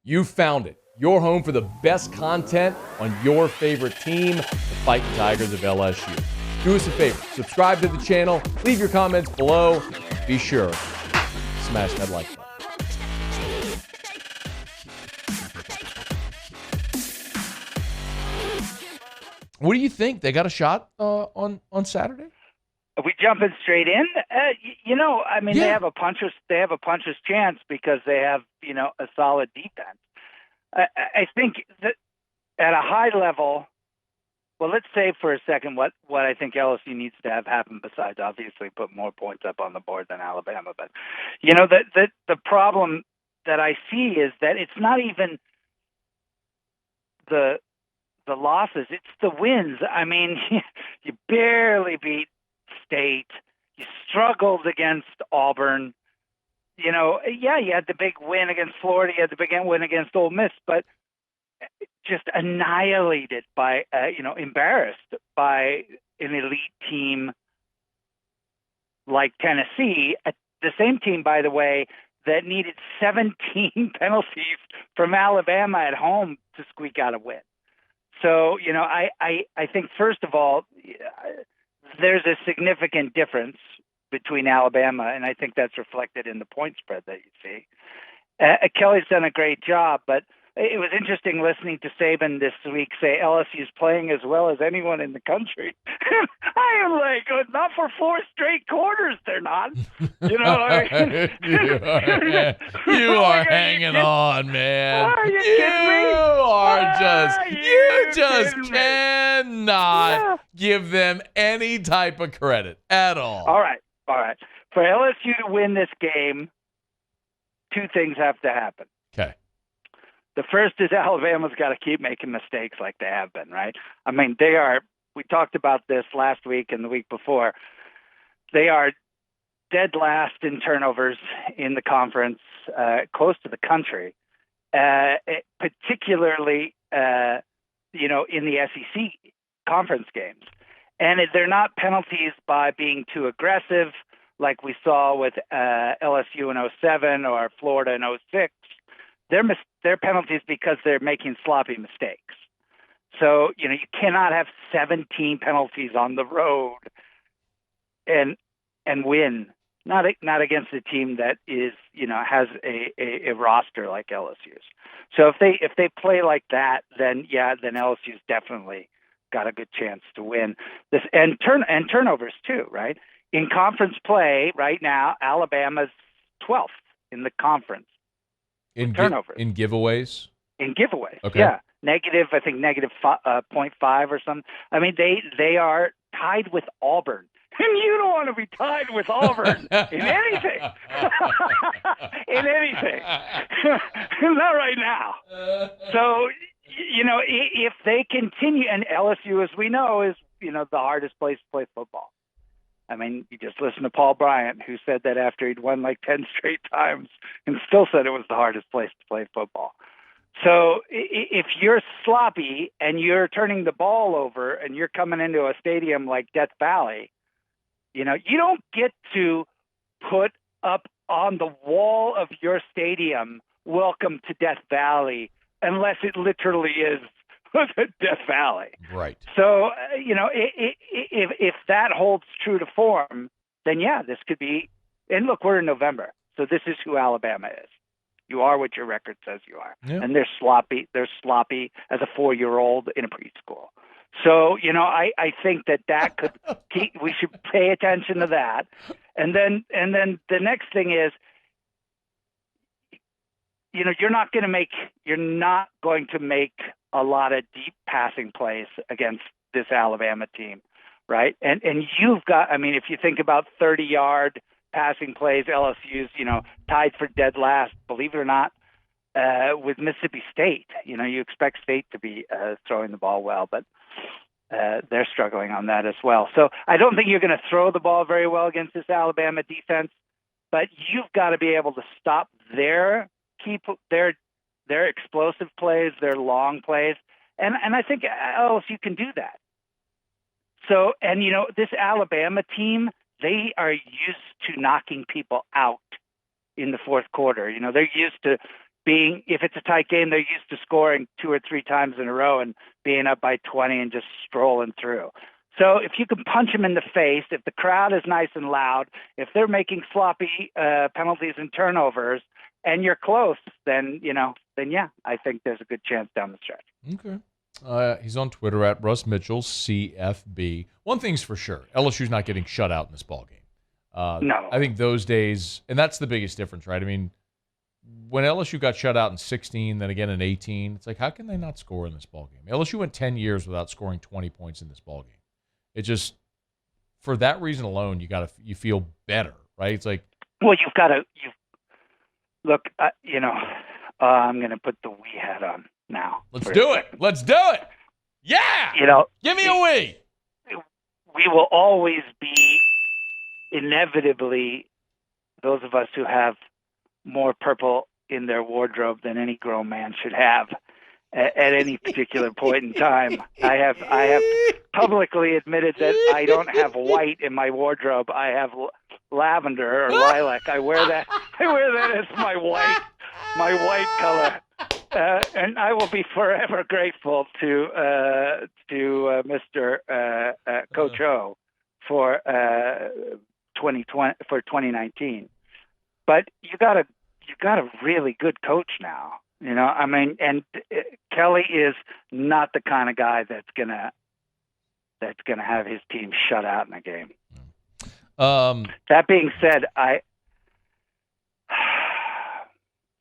You found it. Your home for the best content on your favorite team, the Fighting Tigers of LSU. Do us a favor. Subscribe to the channel. Leave your comments below. Be sure to smash that like button. What do you think? They got a shot on Saturday? Are we jumping straight in? They have a puncher's chance because they have, a solid defense. I think that at a high level, well, let's say for a second what I think LSU needs to have happen besides obviously put more points up on the board than Alabama. But, the problem that I see is that it's not even the losses, it's the wins. I mean, you barely beat State. You struggled against Auburn. You had the big win against Florida. You had the big win against Ole Miss, but just annihilated by, embarrassed by an elite team like Tennessee. The same team, by the way, that needed 17 penalties from Alabama at home to squeak out a win. So, I think, first of all, there's a significant difference between Alabama, and I think that's reflected in the point spread that you see. Kelly's done a great job, but it was interesting listening to Saban this week say LSU's playing as well as anyone in the country. I am like, not for 4 straight quarters, they're not. You are hanging on, man. Are you kidding me? You just cannot give them any type of credit at all. All right. For LSU to win this game, 2 things have to happen. Okay. The first is Alabama's got to keep making mistakes like they have been, right? I mean, we talked about this last week and the week before. They are dead last in turnovers in the conference, close to the country, particularly, in the SEC conference games. And they're not penalties by being too aggressive like we saw with LSU in 2007 or Florida in 2006. They're penalties because they're making sloppy mistakes. So, you cannot have 17 penalties on the road and win. Not against a team that is, has a roster like LSU's. So if they play like that, then LSU's definitely got a good chance to win this, and turnovers too, right? In conference play right now, Alabama's 12th in the conference in turnovers. In giveaways? In giveaways, okay. Yeah. Negative 0.5 or something. I mean, they are tied with Auburn. And you don't want to be tied with Auburn in anything. In anything. Not right now. So, if they continue, and LSU, as we know, is, the hardest place to play football. I mean, you just listen to Paul Bryant, who said that after he'd won like 10 straight times and still said it was the hardest place to play football. So if you're sloppy and you're turning the ball over and you're coming into a stadium like Death Valley, you don't get to put up on the wall of your stadium, "Welcome to Death Valley," unless it literally is Death Valley. Right. So, if that holds true to form, then this could be, and look, we're in November, so this is who Alabama is. You are what your record says you are. Yep. And they're sloppy as a 4-year-old in a preschool. So, I think that could we should pay attention to that. And then the next thing is, you're not going to make a lot of deep passing plays against this Alabama team, right? And you've got, if you think about 30-yard passing plays, LSU's, tied for dead last, believe it or not, with Mississippi State. You expect State to be throwing the ball well, but they're struggling on that as well. So I don't think you're going to throw the ball very well against this Alabama defense, but you've got to be able to stop their explosive plays, their long plays, and I think LSU can do that. So, and this Alabama team, they are used to knocking people out in the fourth quarter. They're used to if it's a tight game, they're used to scoring 2 or 3 times in a row and being up by 20 and just strolling through. So if you can punch them in the face, if the crowd is nice and loud, if they're making sloppy penalties and turnovers, and you're close, then yeah, I think there's a good chance down the stretch. Okay. He's on Twitter at Russ Mitchell, CFB. One thing's for sure, LSU's not getting shut out in this ballgame. No. I think those days, and that's the biggest difference, right? I mean, when LSU got shut out in 16, then again in 18, it's like, how can they not score in this ballgame? LSU went 10 years without scoring 20 points in this ballgame. It just, for that reason alone, you feel better, right? It's like, well, look, I'm going to put the we hat on now. Let's do it. Yeah. Give me a we. We will always be inevitably those of us who have more purple in their wardrobe than any grown man should have at any particular point in time. I have publicly admitted that I don't have white in my wardrobe. I have lavender or lilac. I wear that as my white color. And I will be forever grateful to Mr. Coach O for 2019. But you got a really good coach now. I mean, and Kelly is not the kind of guy that's gonna have his team shut out in a game. That being said,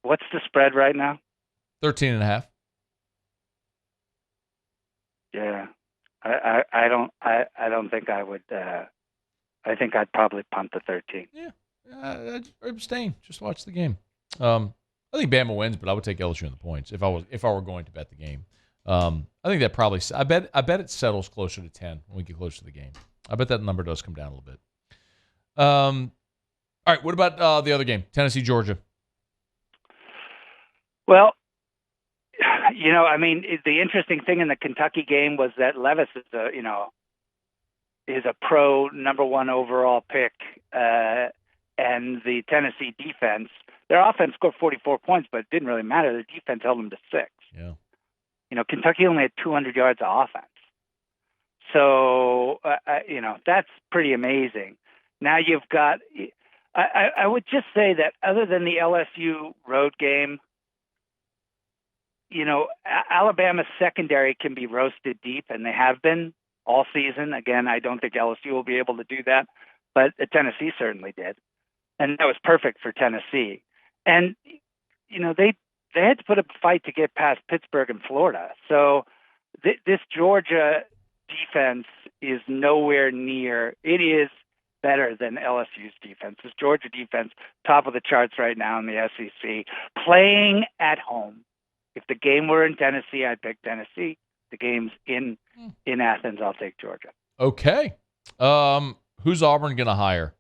what's the spread right now? 13.5. Yeah, I don't think I would. I think I'd probably punt the 13. Yeah, I'd abstain. Just watch the game. I think Bama wins, but I would take LSU in the points if I were going to bet the game. I think that probably. I bet it settles closer to 10 when we get closer to the game. I bet that number does come down a little bit. All right, what about the other game, Tennessee, Georgia? Well, I mean, the interesting thing in the Kentucky game was that Levis is a pro number 1 overall pick, and the Tennessee defense, their offense scored 44 points, but it didn't really matter. The defense held them to 6. Yeah. Kentucky only had 200 yards of offense. So, that's pretty amazing. Now you've got, I would just say that other than the LSU road game, Alabama's secondary can be roasted deep, and they have been all season. Again, I don't think LSU will be able to do that, but Tennessee certainly did. And that was perfect for Tennessee. And, they had to put up a fight to get past Pittsburgh and Florida. So this Georgia defense is nowhere near. It is better than LSU's defense. This Georgia defense, top of the charts right now in the SEC, playing at home. If the game were in Tennessee, I'd pick Tennessee. The game's in Athens, I'll take Georgia. Okay. Who's Auburn going to hire?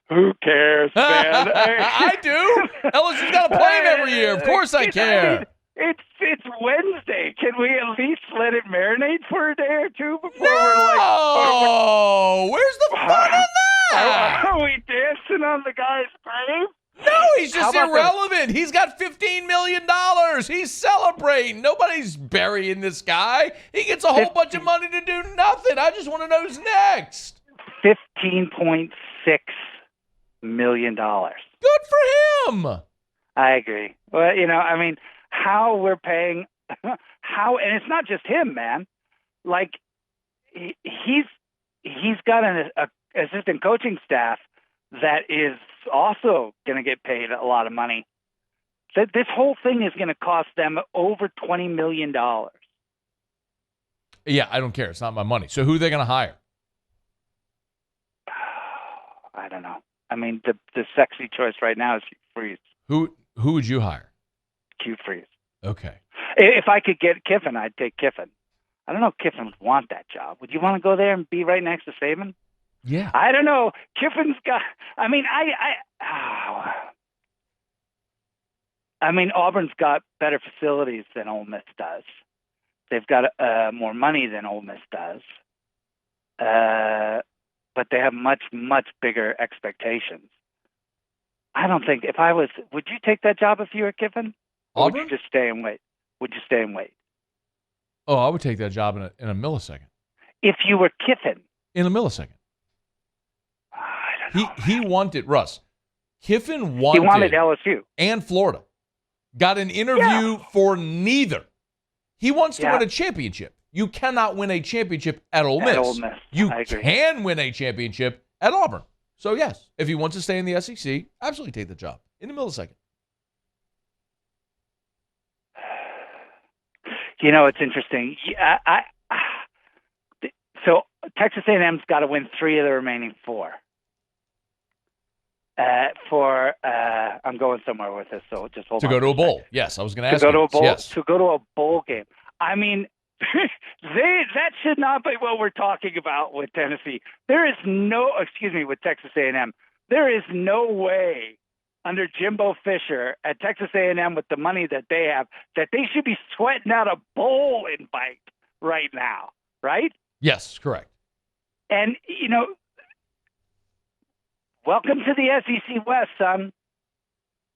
Who cares, man? I do. LSU's got to play him every year. Of course I care. It's Wednesday. Can we at least let it marinate for a day or two before we're where's the fun on that? Are we dancing on the guy's grave? No, he's just irrelevant. He's got $15 million. He's celebrating. Nobody's burying this guy. He gets a whole bunch of money to do nothing. I just want to know who's next. $15.6 million. Good for him. I agree. Well, how we're paying, and it's not just him, man. Like he's got an assistant coaching staff that is also going to get paid a lot of money. This whole thing is going to cost them over $20 million. Yeah, I don't care. It's not my money. So who are they going to hire? I don't know. I mean, the sexy choice right now is Hugh Freeze. Who would you hire? Hugh Freeze. Okay. If I could get Kiffin, I'd take Kiffin. I don't know if Kiffin would want that job. Would you want to go there and be right next to Saban? Yeah. I don't know. Kiffin's got. I mean, Auburn's got better facilities than Ole Miss does. They've got more money than Ole Miss does. but they have much, much bigger expectations. I don't think would you take that job if you were Kiffin? Or Auburn? would you just stay and wait? Would you stay and wait? Oh, I would take that job in a millisecond. If you were Kiffin. In a millisecond. I don't know. He wanted, Russ, Kiffin wanted LSU. And Florida. Got an interview for neither. He wants to win a championship. You cannot win a championship at Ole Miss. You can win a championship at Auburn. So, yes, if he wants to stay in the SEC, absolutely take the job in a millisecond. You know, it's interesting. So Texas A&M's got to win 3 of the remaining 4. I'm going somewhere with this, so just hold on. To go to a bowl. Yes, I was going to ask you. To go to a bowl. Yes. To go to a bowl game. I mean, that should not be what we're talking about with Tennessee. With Texas A&M. There is no way under Jimbo Fisher at Texas A&M with the money that they have that they should be sweating out a bowl invite right now, right? Yes, correct. And, welcome to the SEC West, son.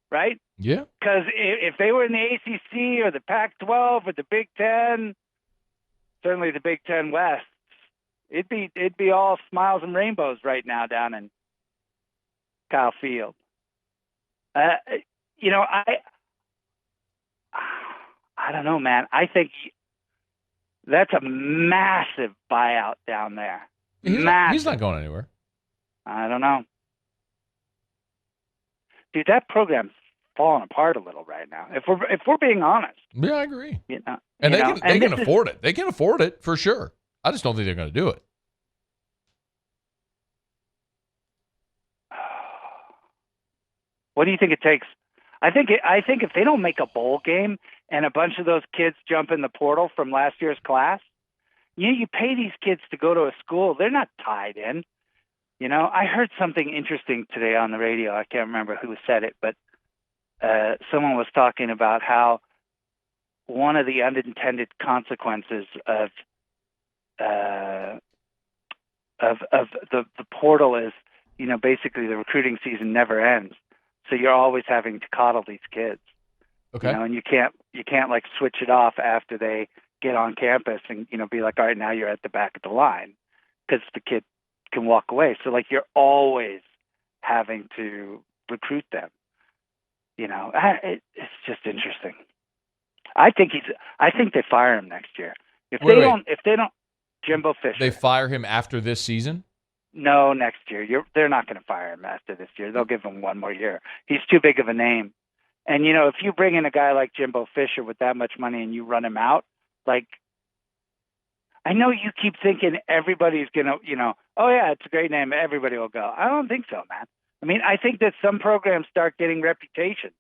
Right? Yeah. Because if they were in the ACC or the Pac-12 or the Big Ten, certainly the Big Ten West, it'd be all smiles and rainbows right now down in Kyle Field. I don't know, man. I think that's a massive buyout down there. He's not going anywhere. I don't know. Dude, that program's falling apart a little right now. If we're being honest. Yeah, I agree. And they can afford it. They can afford it for sure. I just don't think they're going to do it. What do you think it takes? I think if they don't make a bowl game and a bunch of those kids jump in the portal from last year's class, you pay these kids to go to a school. They're not tied in. I heard something interesting today on the radio. I can't remember who said it, but someone was talking about how one of the unintended consequences of the portal is, basically the recruiting season never ends. So you're always having to coddle these kids. Okay. And you can't like switch it off after they get on campus and, be like, all right, now you're at the back of the line, because the kid can walk away. So like you're always having to recruit them. It's just interesting. I think they fire him next year. If they don't, Jimbo Fisher. They fire him after this season? No, next year. They're not going to fire him after this year. They'll give him one more year. He's too big of a name. And if you bring in a guy like Jimbo Fisher with that much money and you run him out, like, I know you keep thinking everybody's going to, oh yeah, it's a great name, everybody will go. I don't think so, man. I mean, I think that some programs start getting reputations.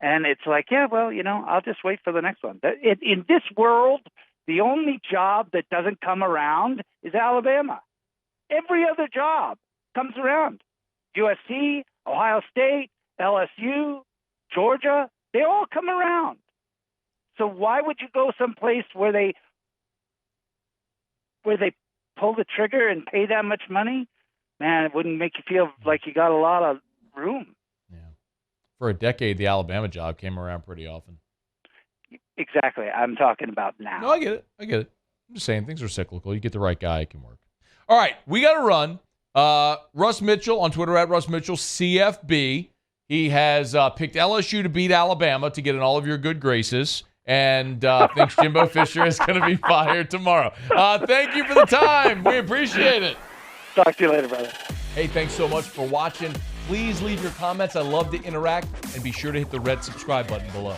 And it's like, yeah, well, I'll just wait for the next one. In this world, the only job that doesn't come around is Alabama. Every other job comes around. USC, Ohio State, LSU, Georgia, they all come around. So why would you go someplace where they pull the trigger and pay that much money? Man, it wouldn't make you feel like you got a lot of room. Yeah. For a decade, the Alabama job came around pretty often. Exactly. I'm talking about now. No, I get it. I'm just saying, things are cyclical. You get the right guy, it can work. All right, we got to run. Russ Mitchell on Twitter at Russ Mitchell, CFB. He has picked LSU to beat Alabama to get in all of your good graces, and thinks Jimbo Fisher is going to be fired tomorrow. Thank you for the time. We appreciate it. Talk to you later, brother. Hey, thanks so much for watching. Please leave your comments. I love to interact, and be sure to hit the red subscribe button below.